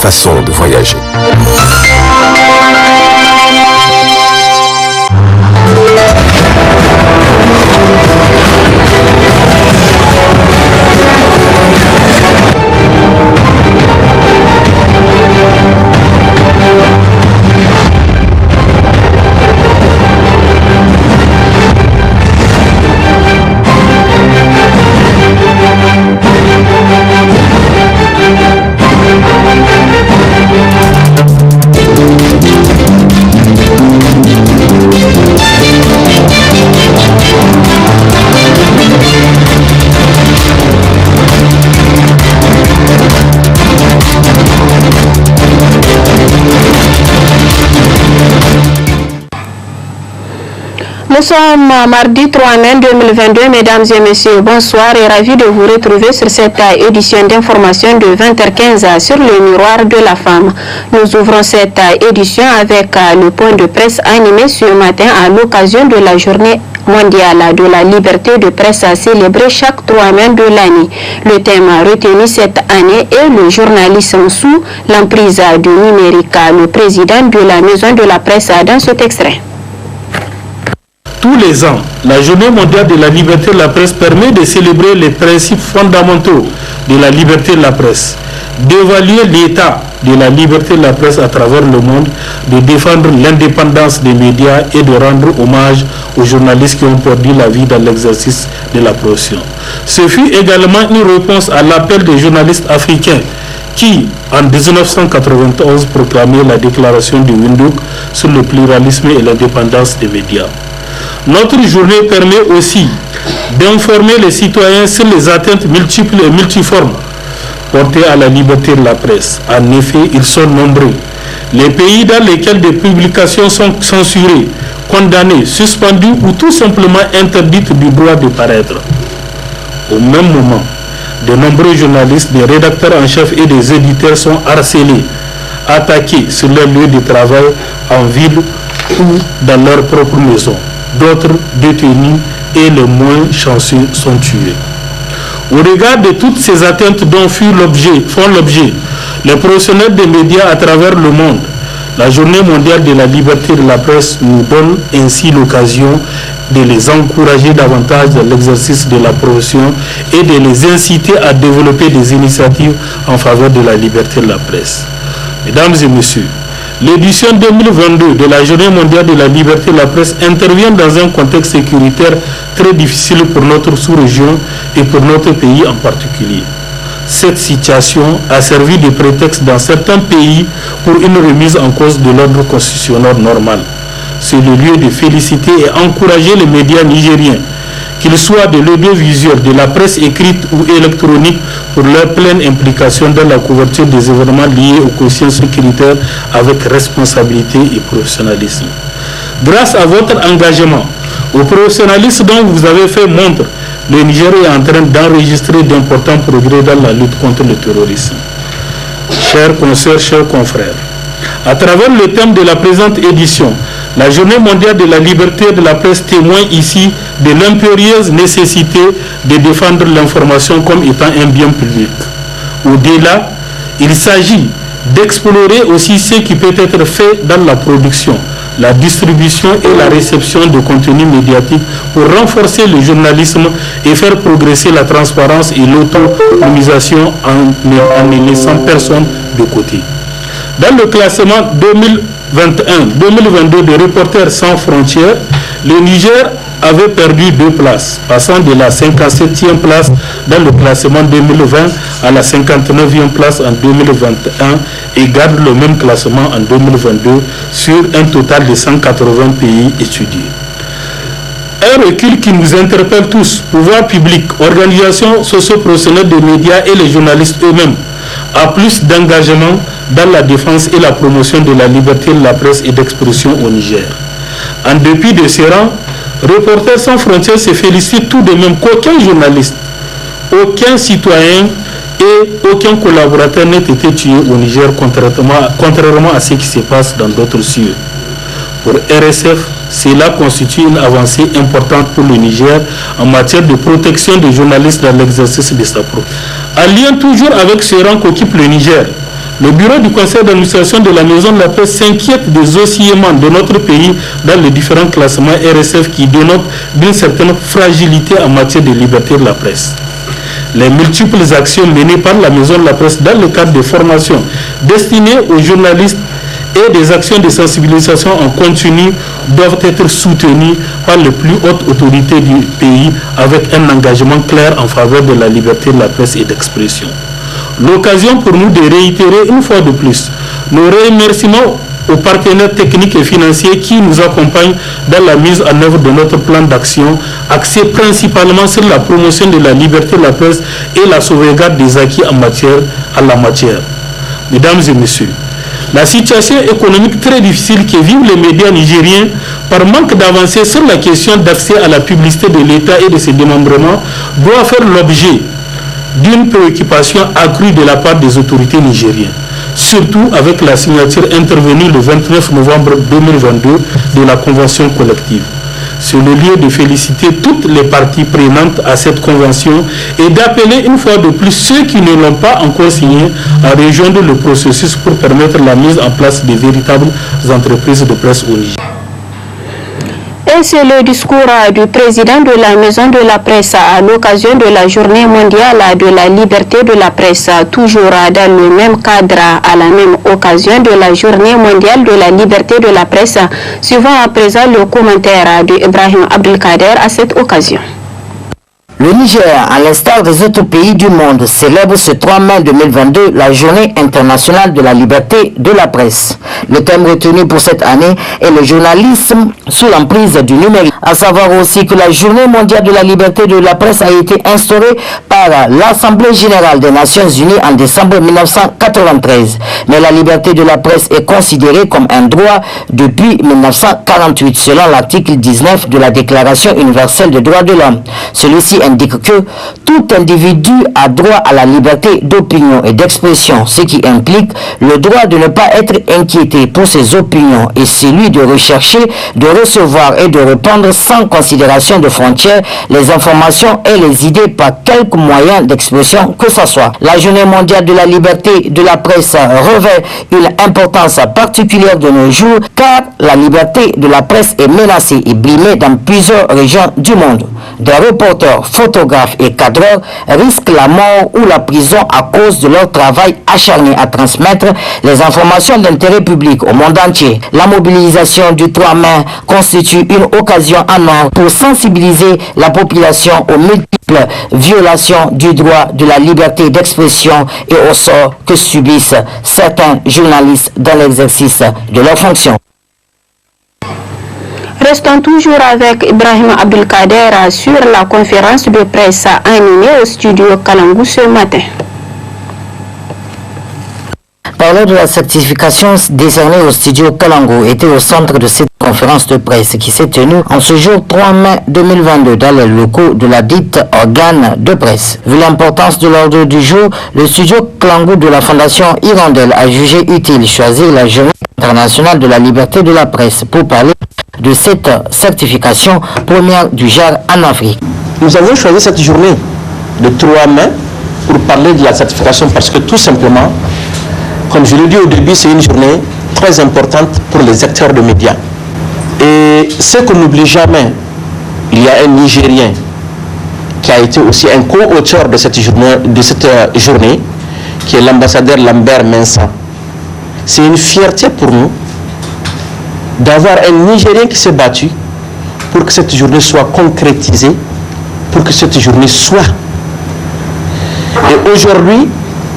façon de voyager. Nous sommes mardi 3 mai 2022, mesdames et messieurs, bonsoir et ravi de vous retrouver sur cette édition d'information de 20h15 sur le miroir de la femme. Nous ouvrons cette édition avec le point de presse animé ce matin à l'occasion de la journée mondiale de la liberté de presse célébrée chaque 3 mai de l'année. Le thème retenu cette année est le journalisme sous l'emprise du numérique. Le président de la maison de la presse dans cet extrait. Tous les ans, la Journée mondiale de la liberté de la presse permet de célébrer les principes fondamentaux de la liberté de la presse, d'évaluer l'état de la liberté de la presse à travers le monde, de défendre l'indépendance des médias et de rendre hommage aux journalistes qui ont perdu la vie dans l'exercice de la profession. Ce fut également une réponse à l'appel des journalistes africains qui, en 1991, proclamaient la déclaration de Windhoek sur le pluralisme et l'indépendance des médias. Notre journée permet aussi d'informer les citoyens sur les atteintes multiples et multiformes portées à la liberté de la presse. En effet, ils sont nombreux. Les pays dans lesquels des publications sont censurées, condamnées, suspendues ou tout simplement interdites du droit de paraître. Au même moment, de nombreux journalistes, des rédacteurs en chef et des éditeurs sont harcelés, attaqués sur leur lieu de travail, en ville ou dans leur propre maison. D'autres détenus et les moins chanceux sont tués. Au regard de toutes ces atteintes dont font l'objet les professionnels des médias à travers le monde, la Journée mondiale de la liberté de la presse nous donne ainsi l'occasion de les encourager davantage dans l'exercice de la profession et de les inciter à développer des initiatives en faveur de la liberté de la presse. Mesdames et messieurs, l'édition 2022 de la Journée mondiale de la liberté de la presse intervient dans un contexte sécuritaire très difficile pour notre sous-région et pour notre pays en particulier. Cette situation a servi de prétexte dans certains pays pour une remise en cause de l'ordre constitutionnel normal. C'est le lieu de féliciter et encourager les médias nigériens, qu'ils soient de l'audiovisuel, de la presse écrite ou électronique, pour leur pleine implication dans la couverture des événements liés aux questions sécuritaires avec responsabilité et professionnalisme. Grâce à votre engagement, au professionnalisme dont vous avez fait montre, le Niger est en train d'enregistrer d'importants progrès dans la lutte contre le terrorisme. Chers consoeurs, chers confrères, à travers le thème de la présente édition, la Journée mondiale de la liberté de la presse témoigne ici de l'impérieuse nécessité de défendre l'information comme étant un bien public. Au-delà, il s'agit d'explorer aussi ce qui peut être fait dans la production, la distribution et la réception de contenus médiatiques pour renforcer le journalisme et faire progresser la transparence et l'autonomisation en ne laissant personne de côté. Dans le classement 2021-2022 de Reporters sans frontières, le Niger avait perdu 2 places, passant de la 57e place dans le classement 2020 à la 59e place en 2021 et garde le même classement en 2022 sur un total de 180 pays étudiés. Un recul qui nous interpelle tous, pouvoir public, organisations socio-professionnelles des médias et les journalistes eux-mêmes, à plus d'engagement dans la défense et la promotion de la liberté de la presse et d'expression au Niger. En dépit de ces rangs, Reporters sans frontières se félicite tout de même qu'aucun journaliste, aucun citoyen et aucun collaborateur n'ait été tué au Niger, contrairement à ce qui se passe dans d'autres cieux. Pour RSF, cela constitue une avancée importante pour le Niger en matière de protection des journalistes dans l'exercice de sa profession. En lien toujours avec ce rang qu'occupe le Niger, Le bureau du conseil d'administration de la Maison de la Presse s'inquiète des oscillements de notre pays dans les différents classements RSF qui dénotent d'une certaine fragilité en matière de liberté de la presse. Les multiples actions menées par la Maison de la Presse dans le cadre de formations destinées aux journalistes et des actions de sensibilisation en continu doivent être soutenues par les plus hautes autorités du pays avec un engagement clair en faveur de la liberté de la presse et d'expression. L'occasion pour nous de réitérer une fois de plus nos remerciements aux partenaires techniques et financiers qui nous accompagnent dans la mise en œuvre de notre plan d'action axé principalement sur la promotion de la liberté de la presse et la sauvegarde des acquis en la matière. Mesdames et messieurs, la situation économique très difficile que vivent les médias nigériens par manque d'avancée sur la question d'accès à la publicité de l'État et de ses démembrements doit faire l'objet d'une préoccupation accrue de la part des autorités nigériennes, surtout avec la signature intervenue le 29 novembre 2022 de la Convention collective. C'est le lieu de féliciter toutes les parties prenantes à cette convention et d'appeler une fois de plus ceux qui ne l'ont pas encore signé à rejoindre le processus pour permettre la mise en place de véritables entreprises de presse au Niger. Et c'est le discours du président de la Maison de la Presse à l'occasion de la Journée mondiale de la liberté de la presse, toujours dans le même cadre, à la même occasion de la Journée mondiale de la liberté de la presse. Suivant à présent le commentaire de Ibrahim Abdelkader à cette occasion. Le Niger, à l'instar des autres pays du monde, célèbre ce 3 mai 2022 la Journée internationale de la liberté de la presse. Le thème retenu pour cette année est le journalisme sous l'emprise du numérique. À savoir aussi que la Journée mondiale de la liberté de la presse a été instaurée par l'Assemblée générale des Nations unies en décembre 1993. Mais la liberté de la presse est considérée comme un droit depuis 1948, selon l'article 19 de la Déclaration universelle des droits de l'homme. Celui-ci indique que tout individu a droit à la liberté d'opinion et d'expression, ce qui implique le droit de ne pas être inquiété pour ses opinions et celui de rechercher, de recevoir et de répondre sans considération de frontières les informations et les idées par quelque moyen d'expression que ce soit. La Journée mondiale de la liberté de la presse revêt une importance particulière de nos jours car la liberté de la presse est menacée et brimée dans plusieurs régions du monde. Des reporters, photographes et cadreurs risquent la mort ou la prison à cause de leur travail acharné à transmettre les informations d'intérêt public au monde entier. La mobilisation du 3 mai constitue une occasion en or pour sensibiliser la population aux multiples violations du droit de la liberté d'expression et au sort que subissent certains journalistes dans l'exercice de leurs fonctions. Restons toujours avec Ibrahim Abdelkader sur la conférence de presse animée au studio Kalangou ce matin. Parler de la certification décernée au studio Kalangou était au centre de cette conférence de presse qui s'est tenue en ce jour 3 mai 2022 dans les locaux de la dite organe de presse. Vu l'importance de l'ordre du jour, le studio Kalangou de la Fondation Hirondelle a jugé utile choisir la Journée internationale de la liberté de la presse pour parler de cette certification première du genre en Afrique. Nous avons choisi cette journée de 3 mai pour parler de la certification parce que tout simplement, comme je l'ai dit au début, c'est une journée très importante pour les acteurs de médias. Et ce qu'on n'oublie jamais, il y a un Nigérien qui a été aussi un co-auteur de cette journée, qui est l'ambassadeur Lambert Mensah. C'est une fierté pour nous d'avoir un Nigérien qui s'est battu pour que cette journée soit concrétisée, pour que cette journée soit. Et aujourd'hui,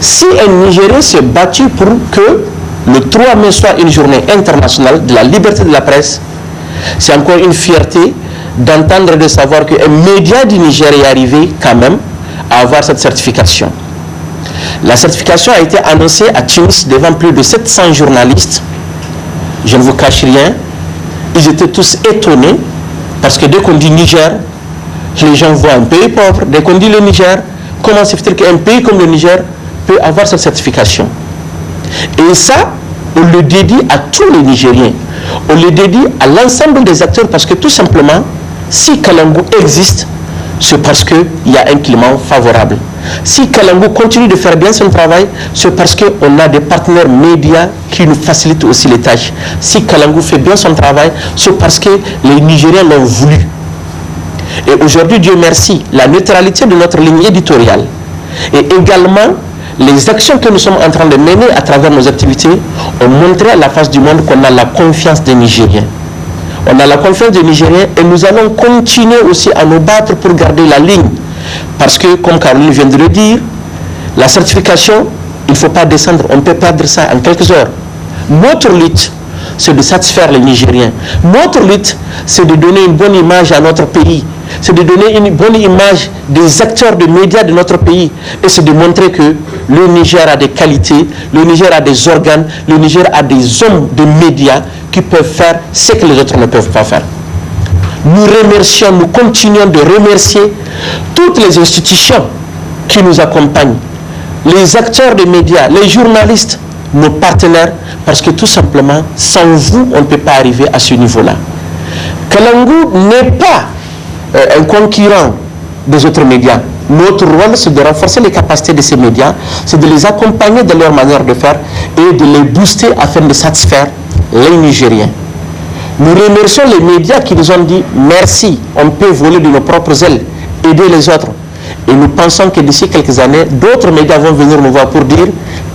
si un Nigérien s'est battu pour que le 3 mai soit une journée internationale de la liberté de la presse, c'est encore une fierté d'entendre, de savoir qu'un média du Niger est arrivé quand même à avoir cette certification. La certification a été annoncée à Tunis devant plus de 700 journalistes. Je ne vous cache rien, ils étaient tous étonnés parce que dès qu'on dit Niger, les gens voient un pays pauvre. Dès qu'on dit le Niger, comment se fait-il qu'un pays comme le Niger peut avoir cette certification? Et ça, on le dédie à tous les Nigériens. On le dédie à l'ensemble des acteurs parce que tout simplement, si Kalangou existe, c'est parce qu'il y a un climat favorable. Si Kalangu continue de faire bien son travail, c'est parce qu'on a des partenaires médias qui nous facilitent aussi les tâches. Si Kalangu fait bien son travail, c'est parce que les Nigériens l'ont voulu. Et aujourd'hui, Dieu merci, la neutralité de notre ligne éditoriale et également les actions que nous sommes en train de mener à travers nos activités ont montré à la face du monde qu'on a la confiance des Nigériens. On a la confiance des Nigériens et nous allons continuer aussi à nous battre pour garder la ligne. Parce que, comme Caroline vient de le dire, la certification, il ne faut pas descendre, on peut perdre ça en quelques heures. Notre lutte, c'est de satisfaire les Nigériens. Notre lutte, c'est de donner une bonne image à notre pays. C'est de donner une bonne image des acteurs de médias de notre pays. Et c'est de montrer que le Niger a des qualités, le Niger a des organes, le Niger a des hommes de médias qui peuvent faire ce que les autres ne peuvent pas faire. Nous remercions, nous continuons de remercier toutes les institutions qui nous accompagnent, les acteurs de médias, les journalistes, nos partenaires, parce que tout simplement, sans vous, on ne peut pas arriver à ce niveau-là. Kalangu n'est pas un concurrent des autres médias. Notre rôle, c'est de renforcer les capacités de ces médias, c'est de les accompagner dans leur manière de faire et de les booster afin de satisfaire les Nigériens. Nous remercions les médias qui nous ont dit merci, on peut voler de nos propres ailes, aider les autres. Et nous pensons que d'ici quelques années, d'autres médias vont venir nous voir pour dire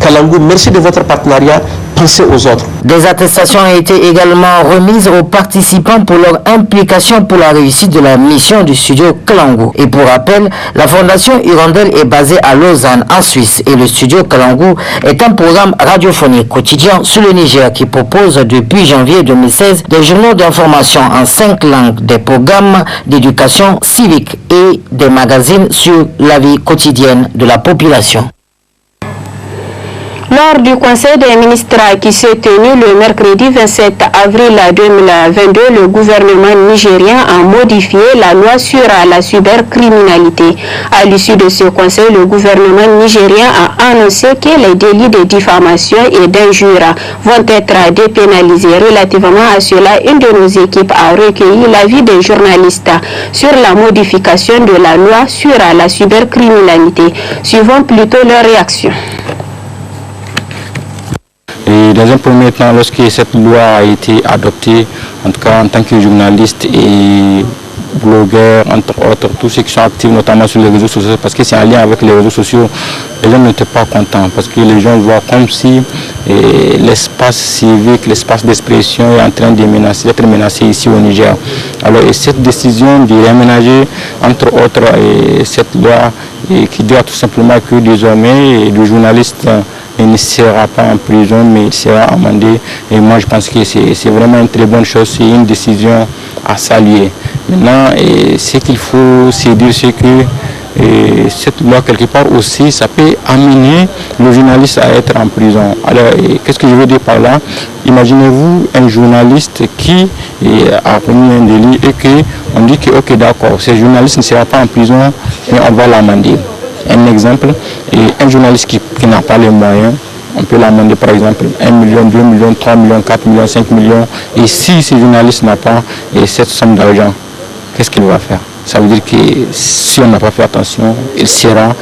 Kalangu, merci de votre partenariat, pensez aux autres. Des attestations ont été également remises aux participants pour leur implication pour la réussite de la mission du studio Kalangu. Et pour rappel, la Fondation Hirondelle est basée à Lausanne, en Suisse, et le studio Kalangu est un programme radiophonique quotidien sur le Niger qui propose depuis janvier 2016 des journaux d'information en 5 langues, des programmes d'éducation civique et des magazines sur la vie quotidienne de la population. Lors du Conseil des ministres qui s'est tenu le mercredi 27 avril 2022, le gouvernement nigérien a modifié la loi sur la cybercriminalité. À l'issue de ce conseil, le gouvernement nigérien a annoncé que les délits de diffamation et d'injure vont être dépénalisés. Relativement à cela, une de nos équipes a recueilli l'avis des journalistes sur la modification de la loi sur la cybercriminalité. Suivons plutôt leur réaction. Et dans un premier temps, lorsque cette loi a été adoptée, en tout cas en tant que journaliste et blogueur, entre autres, tous ceux qui sont actifs notamment sur les réseaux sociaux, parce que c'est en lien avec les réseaux sociaux, les gens n'étaient pas contents, parce que les gens voient comme si l'espace civique, l'espace d'expression est en train d'être menacé ici au Niger. Alors et cette décision de réaménager, entre autres, cette loi qui dit tout simplement que désormais le journaliste ne sera pas en prison, mais il sera amendé. Et moi, je pense que c'est vraiment une très bonne chose, c'est une décision à saluer. Maintenant, ce qu'il faut se dire, c'est que cette loi, quelque part aussi, ça peut amener le journaliste à être en prison. Alors, qu'est-ce que je veux dire par là? Imaginez-vous un journaliste qui a commis un délit et qu'on dit que, ok, d'accord, ce journaliste ne sera pas en prison, mais on va l'amender. Un exemple, et un journaliste qui n'a pas les moyens, on peut l'amender par exemple 1 million, 2 millions, 3 millions, 4 millions, 5 millions. Et si ce journaliste n'a pas cette somme d'argent, qu'est-ce qu'il va faire? Ça veut dire que si on n'a pas fait attention, il sera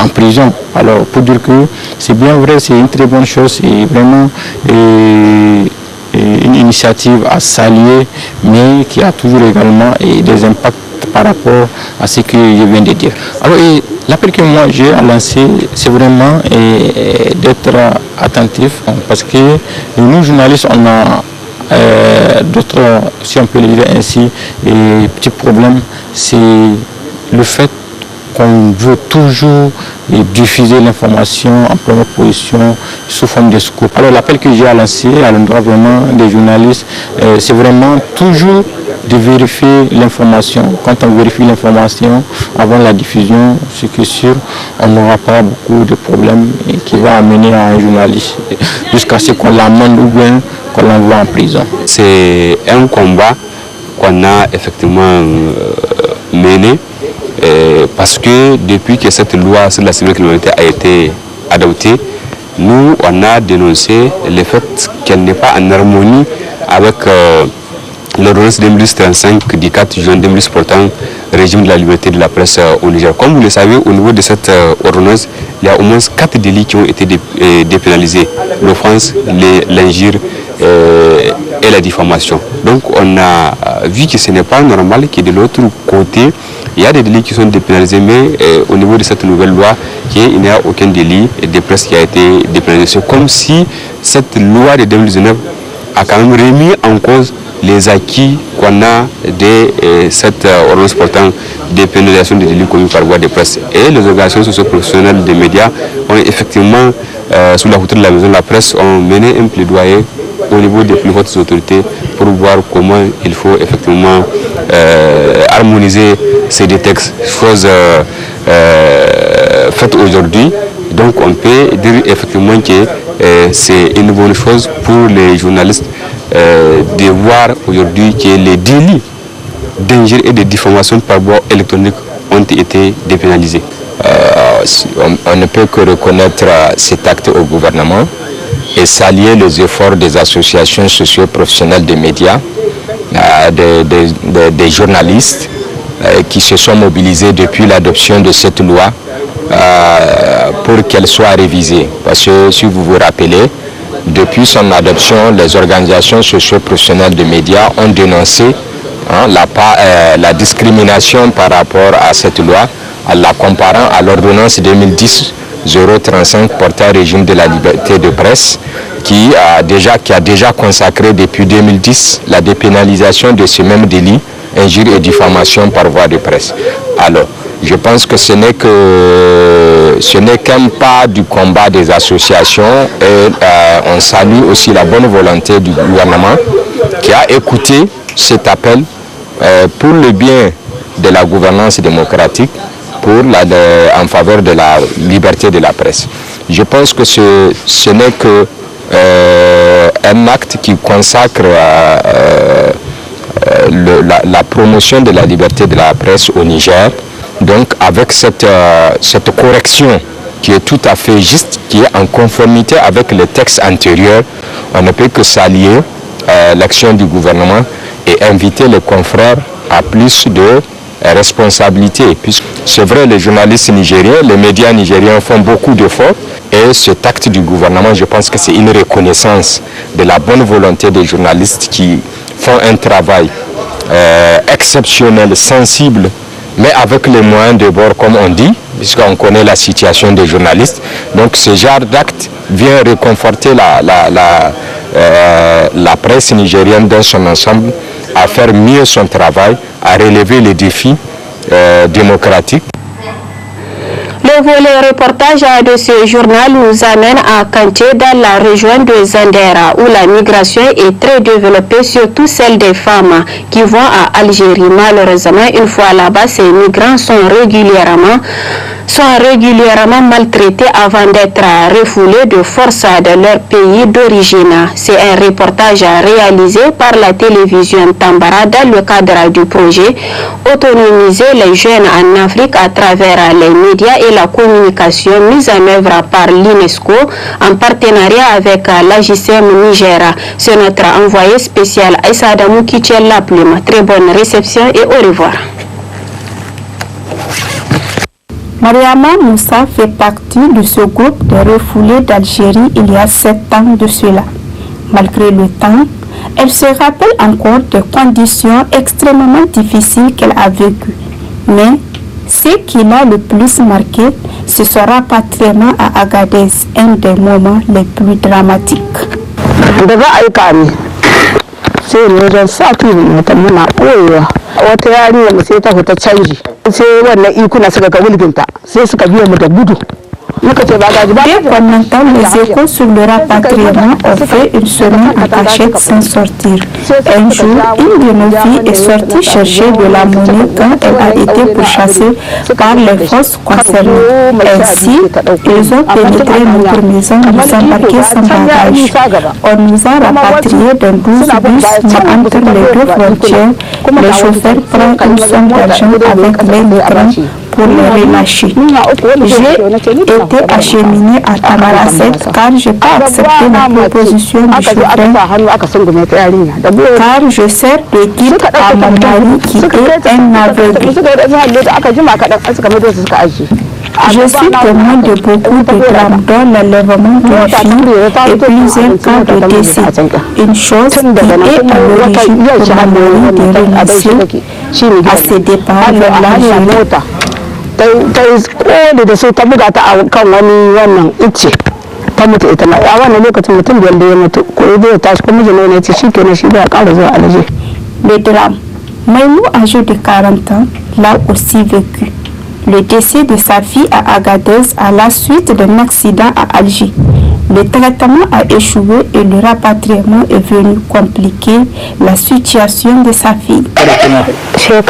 en prison. Alors pour dire que c'est bien vrai, c'est une très bonne chose, c'est vraiment une initiative à saluer, mais qui a toujours également des impacts par rapport à ce que je viens de dire. Alors l'appel que moi j'ai à lancer, c'est vraiment d'être attentif, parce que nous journalistes, on a d'autres, si on peut le dire ainsi, petits problèmes, c'est le fait qu'on veut toujours diffuser l'information en première position sous forme de scoop. Alors l'appel que j'ai à lancer à l'endroit vraiment des journalistes, c'est vraiment toujours de vérifier l'information. Quand on vérifie l'information avant la diffusion, c'est que sûr, on n'aura pas beaucoup de problèmes qui vont amener à un journaliste jusqu'à ce qu'on l'amende ou bien qu'on l'envoie en prison. C'est un combat qu'on a effectivement mené parce que depuis que cette loi sur la cybercriminalité a été adoptée, nous on a dénoncé le fait qu'elle n'est pas en harmonie avec l'ordonnance 2035 du 4 juin 2010 portant régime de la liberté de la presse au Niger. Comme vous le savez, au niveau de cette ordonnance, il y a au moins 4 délits qui ont été dépénalisés. L'offense, l'injure et la diffamation. Donc on a vu que ce n'est pas normal que de l'autre côté, il y a des délits qui sont dépénalisés, mais au niveau de cette nouvelle loi, il n'y a aucun délit de presse qui a été dépénalisé. C'est comme si cette loi de 2019 a quand même remis en cause les acquis qu'on a de cette ordonnance portant dépénalisation des délits commis par voie de presse. Et les organisations socio-professionnelles des médias ont effectivement, sous la hauteur de la maison de la presse, ont mené un plaidoyer au niveau des plus hautes autorités pour voir comment il faut effectivement harmoniser ces deux textes, chose faite aujourd'hui. Donc on peut dire effectivement que c'est une bonne chose pour les journalistes de voir aujourd'hui que les délits d'injure et de diffamation par voie électronique ont été dépénalisés. On ne peut que reconnaître cet acte au gouvernement et saluer les efforts des associations socio-professionnelles des médias, des journalistes qui se sont mobilisés depuis l'adoption de cette loi pour qu'elle soit révisée. Parce que si vous vous rappelez, depuis son adoption, les organisations socio-professionnelles des médias ont dénoncé la discrimination par rapport à cette loi, en la comparant à l'ordonnance 2010-035 portant régime de la liberté de presse, qui a déjà consacré depuis 2010 la dépénalisation de ce même délit, injure et diffamation par voie de presse. Alors, je pense que ce n'est qu'un pas du combat des associations et on salue aussi la bonne volonté du gouvernement qui a écouté cet appel pour le bien de la gouvernance démocratique, en faveur de la liberté de la presse. Je pense que ce n'est que un acte qui consacre la promotion de la liberté de la presse au Niger. Donc avec cette correction qui est tout à fait juste, qui est en conformité avec les textes antérieurs, on ne peut que saluer l'action du gouvernement et inviter les confrères à plus de responsabilité. Puisque c'est vrai, les journalistes nigériens, les médias nigériens font beaucoup d'efforts et cet acte du gouvernement, je pense que c'est une reconnaissance de la bonne volonté des journalistes qui font un travail exceptionnel, sensible, mais avec les moyens de bord, comme on dit, puisqu'on connaît la situation des journalistes. Donc ce genre d'acte vient réconforter la presse nigérienne dans son ensemble à faire mieux son travail, à relever les défis démocratiques. Le volet reportage de ce journal nous amène à Kanché, dans la région de Zandera, où la migration est très développée, surtout celle des femmes qui vont à Algérie. Malheureusement, une fois là-bas, ces migrants sont régulièrement maltraités avant d'être refoulés de force de leur pays d'origine. C'est un reportage réalisé par la télévision Tambara dans le cadre du projet Autonomiser les jeunes en Afrique à travers les médias et la communication mise en œuvre par l'UNESCO en partenariat avec l'AJCM Niger. C'est notre envoyé spécial Aïssa Adamou qui tient la plume. Très bonne réception et au revoir. Mariama Moussa fait partie de ce groupe de refoulés d'Algérie il y a 7 ans de cela. Malgré le temps, elle se rappelle encore des conditions extrêmement difficiles qu'elle a vécues. Mais ce qui l'a le plus marqué, c'est son rapatriement à Agadez, un des moments les plus dramatiques. sai ne wajen sati mutum muna ɓoyewa wata yarinya mu sai ta fita canji sai wannan ikuna suka ga wulginta sai suka biyo mu da gudu. Dès qu'on entend les échos sur le rapatriement, on fait une semaine en cachette sans sortir. Un jour, une de nos filles est sortie chercher de la monnaie quand elle a été pourchassée par les forces concernées. Ainsi, ils ont pénétré notre maison, nous embarqués sans bagage. On nous a rapatriés dans 12 bus, mais entre les deux frontières, le chauffeur prend une somme d'argent avec les migrants pour les relâcher. J'ai été acheminée à Tamaracet car je n'ai pas accepté la proposition du chauffeur car je sers de guide à mon mari qui est un aveugle. Je suis témoin de beaucoup de drames dont l'enlèvement d'une fille et plusieurs cas de décès. Une chose qui est à l'origine pour ma mari de renoncer à ses départs vers l'Algérie. Le drame. Maïmou, âgé de 40 ans, l'a aussi vécu. Le décès de sa fille à Agadez à la suite d'un accident à Alger. Le traitement a échoué et le rapatriement est venu compliquer la situation de sa fille. J'ai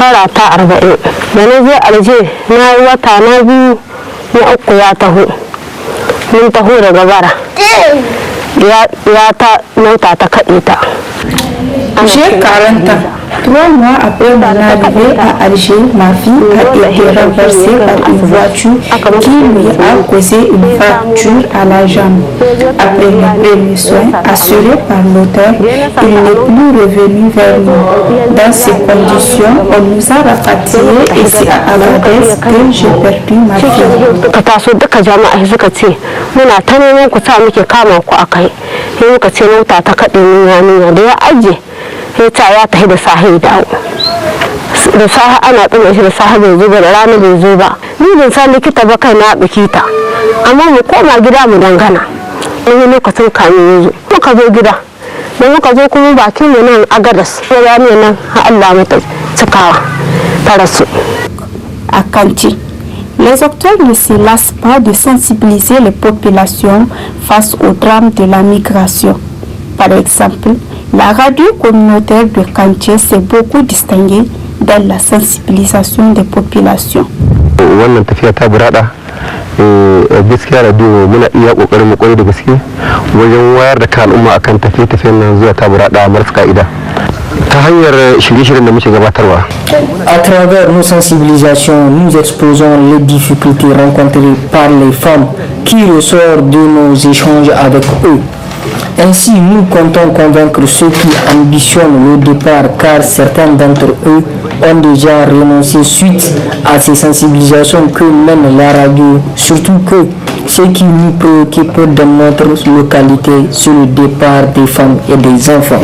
40 ans. 3 mois après mon arrivée à Alger, ma fille a été renversée par une voiture qui lui a causé une fracture à la jambe. Après les premiers soins assurés par l'auteur, il n'est plus revenu vers nous. Dans ces conditions, on nous a rapatriés ici à Agadez que j'ai perdu ma fille. Ya tafi da sahi dawo da sahi ana tsina shi da sahi bai zo ba da rana bai zo ba ni ban san likita ba kai na bikita amma mu koma gida mu dangana wani lokacin kamin ya zo muka zo gida da muka zo kuma bakin mu nan Agadas ya ne nan har Allah mata cikawa ta rasu a Kanti. Les acteurs ne se lassent pas de sensibiliser les populations face au drame de la migration. Par exemple, la radio communautaire de Kantier s'est beaucoup distinguée dans la sensibilisation des populations. Wannan tafiya ta burada gaskiya radio muna iya kokarin mu koyi da gaske wajen wayar da kan al'umma akan tafiye-tafiyen nan zuwa ta burada marasa ka'ida ta hanyar shirye-shiryen da muke gabatarwa. À travers nos sensibilisations, nous exposons les difficultés rencontrées par les femmes qui ressortent de nos échanges avec eux. Ainsi, nous comptons convaincre ceux qui ambitionnent le départ car certains d'entre eux ont déjà renoncé suite à ces sensibilisations que mène la radio. Surtout que ce qui nous préoccupe dans notre localité, c'est le départ des femmes et des enfants.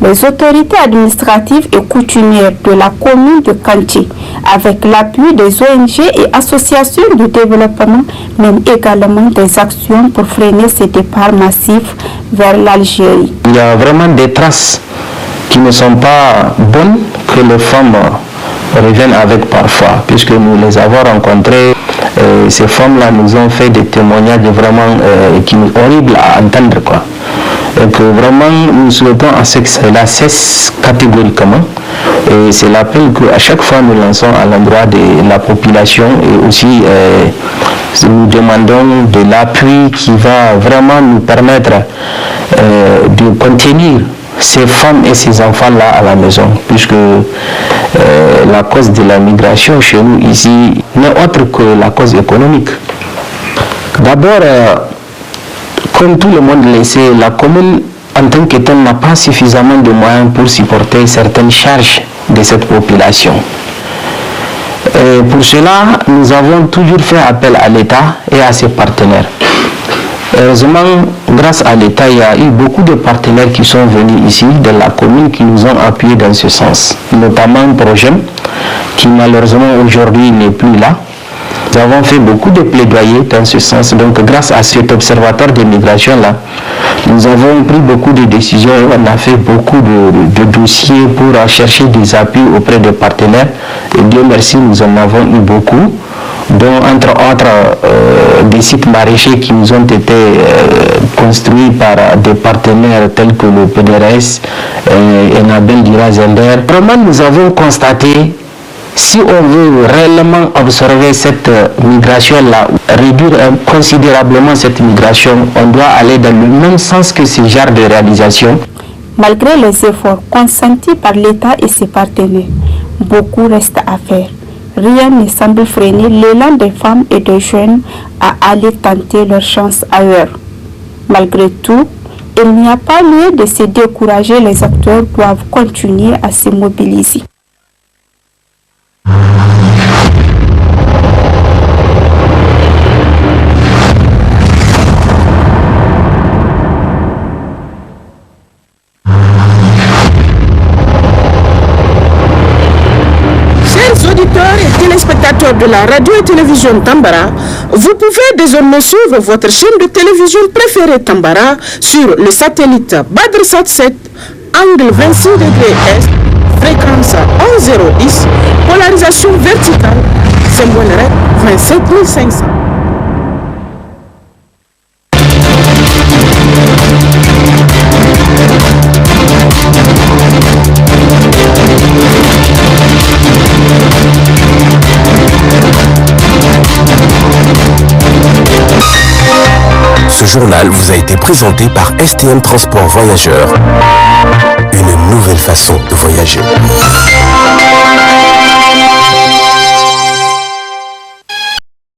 Les autorités administratives et coutumières de la commune de Kanti, avec l'appui des ONG et associations de développement, mènent également des actions pour freiner ces départs massifs vers l'Algérie. Il y a vraiment des traces qui ne sont pas bonnes que les femmes reviennent avec parfois, puisque nous les avons rencontrées. Ces femmes-là nous ont fait des témoignages vraiment horribles à entendre, quoi. Et que vraiment nous souhaitons à ce que cela cesse catégoriquement. Et c'est l'appel qu'à chaque fois nous lançons à l'endroit de la population et aussi nous demandons de l'appui qui va vraiment nous permettre de contenir ces femmes et ces enfants-là à la maison, puisque la cause de la migration chez nous ici n'est autre que la cause économique. D'abord, comme tout le monde le sait, la commune en tant que telle n'a pas suffisamment de moyens pour supporter certaines charges de cette population. Et pour cela, nous avons toujours fait appel à l'État et à ses partenaires. Heureusement, grâce à l'État, il y a eu beaucoup de partenaires qui sont venus ici, de la commune, qui nous ont appuyés dans ce sens. Notamment Projem, qui malheureusement aujourd'hui n'est plus là. Nous avons fait beaucoup de plaidoyers dans ce sens. Donc grâce à cet observatoire de migration-là, nous avons pris beaucoup de décisions et on a fait beaucoup de dossiers pour chercher des appuis auprès des partenaires. Et Dieu merci, nous en avons eu beaucoup, dont entre autres des sites maraîchers qui nous ont été construits par des partenaires tels que le PDRS et Nabel Dira Zender. Vraiment, nous avons constaté Si on veut réellement observer cette migration-là, réduire considérablement cette migration, on doit aller dans le même sens que ce genre de réalisation. Malgré les efforts consentis par l'État et ses partenaires, beaucoup reste à faire. Rien ne semble freiner l'élan des femmes et des jeunes à aller tenter leur chance ailleurs. Malgré tout, il n'y a pas lieu de se décourager, les acteurs doivent continuer à se mobiliser. Téléspectateurs de la radio et télévision Tambara, vous pouvez désormais suivre votre chaîne de télévision préférée Tambara sur le satellite Badrsat 7, angle 26 degrés Est, fréquence 11010, polarisation verticale, symbole REC 27500. Ce journal vous a été présenté par STM Transport Voyageurs. Une nouvelle façon de voyager.